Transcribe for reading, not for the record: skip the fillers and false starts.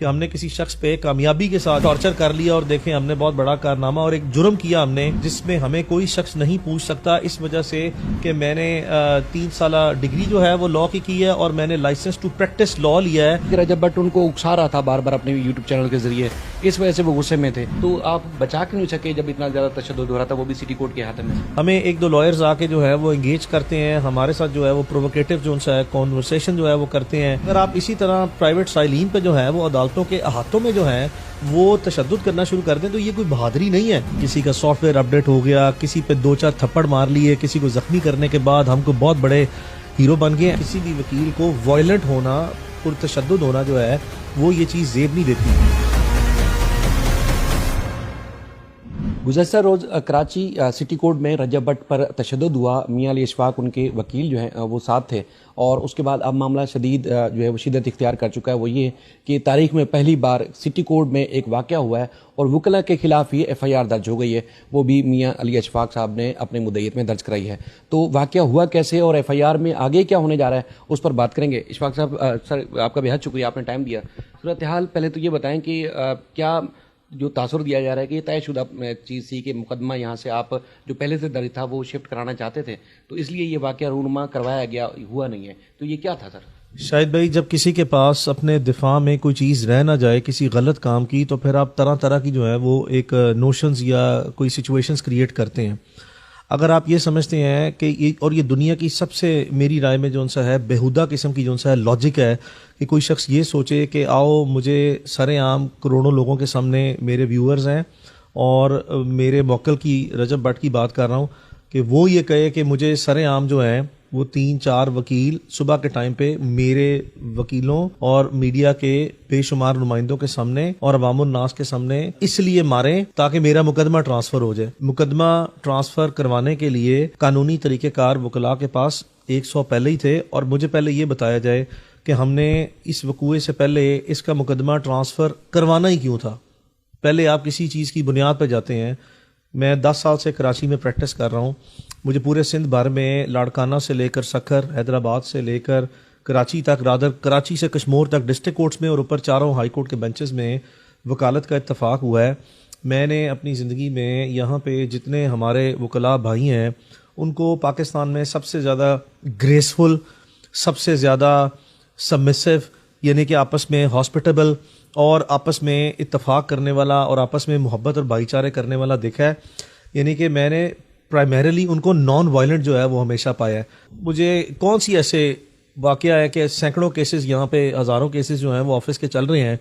کہ ہم نے کسی شخص پہ کامیابی کے ساتھ ٹارچر کر لیا اور دیکھیں ہم نے بہت بڑا کارنامہ اور ایک جرم کیا ہم نے جس میں ہمیں کوئی شخص نہیں پوچھ سکتا اس وجہ سے کہ میں نے 3 سالہ ڈگری جو ہے وہ لاء کی ہے اور میں نے لائسنس ٹو پریکٹس لاء لیا ہے۔ رجب بٹ ان کو اکسا رہا تھا بار بار اپنے یوٹیوب چینل کے ذریعے، اس وجہ سے وہ غصے میں تھے، تو آپ بچا کیوں نہیں سکے جب اتنا زیادہ تشدد ہو رہا تھا، وہ بھی سٹی کورٹ کے ہاتھ میں؟ ہمیں 1-2 لائرز آ کے جو ہے وہ انگیج کرتے ہیں ہمارے ساتھ، جو ہے وہ پرووکیٹو جو سا ہے کانورسیشن جو ہے وہ کرتے ہیں۔ اگر آپ اسی طرح پرائیویٹ سائلین پہ جو ہے وہ عدالتوں کے احاطوں میں جو ہے وہ تشدد کرنا شروع کر دیں تو یہ کوئی بہادری نہیں ہے۔ کسی کا سافٹ ویئر اپڈیٹ ہو گیا، کسی پہ 2-4 تھپڑ مار لیے، کسی کو زخمی کرنے کے بعد ہم کو بہت بڑے ہیرو بن گئے ہیں۔ کسی بھی وکیل کو وائلنٹ ہونا، پرتشدد ہونا جو ہے وہ یہ چیز زیب نہیں دیتی۔ گزشتہ روز کراچی سٹی کورٹ میں رجب بٹ پر تشدد ہوا، میاں علی اشفاق ان کے وکیل جو ہیں وہ ساتھ تھے، اور اس کے بعد اب معاملہ شدید جو ہے وہ شدت اختیار کر چکا ہے۔ وہ یہ کہ تاریخ میں پہلی بار سٹی کورٹ میں ایک واقعہ ہوا ہے اور وکلاء کے خلاف یہ FIR درج ہو گئی ہے، وہ بھی میاں علی اشفاق صاحب نے اپنے مدعیت میں درج کرائی ہے۔ تو واقعہ ہوا کیسے اور FIR میں آگے کیا ہونے جا رہا ہے اس پر بات کریں گے۔ اشفاق صاحب، سر آپ کا بہت شکریہ، آپ نے ٹائم دیا۔ صورتحال پہلے تو یہ بتائیں کہ کیا جو تاثر دیا جا رہا ہے کہ یہ طے شدہ چیز تھی کہ مقدمہ یہاں سے آپ جو پہلے سے درج تھا وہ شفٹ کرانا چاہتے تھے، تو اس لیے یہ واقعہ رونما کروایا گیا، ہوا نہیں ہے، تو یہ کیا تھا سر؟ شاہد بھائی، جب کسی کے پاس اپنے دفاع میں کوئی چیز رہ نہ جائے کسی غلط کام کی، تو پھر آپ طرح طرح کی جو ہے وہ ایک نوشنز یا کوئی سچویشنز کریٹ کرتے ہیں۔ اگر آپ یہ سمجھتے ہیں کہ اور یہ دنیا کی سب سے میری رائے میں جو سا ہے بیہودہ قسم کی جو سا ہے لاجک ہے کہ کوئی شخص یہ سوچے کہ آؤ مجھے سر عام کروڑوں لوگوں کے سامنے میرے ویورز ہیں اور میرے موکل کی رجب بٹ کی بات کر رہا ہوں کہ وہ یہ کہے کہ مجھے سر عام جو ہیں وہ 3-4 وکیل صبح کے ٹائم پہ میرے وکیلوں اور میڈیا کے بے شمار نمائندوں کے سامنے اور عوام الناس کے سامنے اس لیے ماریں تاکہ میرا مقدمہ ٹرانسفر ہو جائے۔ مقدمہ ٹرانسفر کروانے کے لیے قانونی طریقہ کار وکلاء کے پاس 100 پہلے ہی تھے، اور مجھے پہلے یہ بتایا جائے کہ ہم نے اس وقوعے سے پہلے اس کا مقدمہ ٹرانسفر کروانا ہی کیوں تھا۔ پہلے آپ کسی چیز کی بنیاد پہ جاتے ہیں۔ میں 10 سال سے کراچی میں پریکٹس کر رہا ہوں، مجھے پورے سندھ بھر میں لاڑکانہ سے لے کر سکھر، حیدرآباد سے لے کر کراچی تک، رادر کراچی سے کشمور تک ڈسٹرکٹ کورٹس میں اور اوپر 4 ہائی کورٹ کے بینچز میں وکالت کا اتفاق ہوا ہے۔ میں نے اپنی زندگی میں یہاں پہ جتنے ہمارے وکلاء بھائی ہیں ان کو پاکستان میں سب سے زیادہ گریسفل، سب سے زیادہ سبمسو، یعنی کہ آپس میں ہاسپٹیبل اور آپس میں اتفاق کرنے والا اور آپس میں محبت اور بھائی چارے کرنے والا دیکھا ہے۔ یعنی کہ میں نے پرائمریلی ان کو نان وائلنٹ جو ہے وہ ہمیشہ پایا ہے۔ مجھے کون سی ایسے واقعہ ہے کہ سینکڑوں کیسز یہاں پہ، ہزاروں کیسز جو ہیں وہ آفس کے چل رہے ہیں،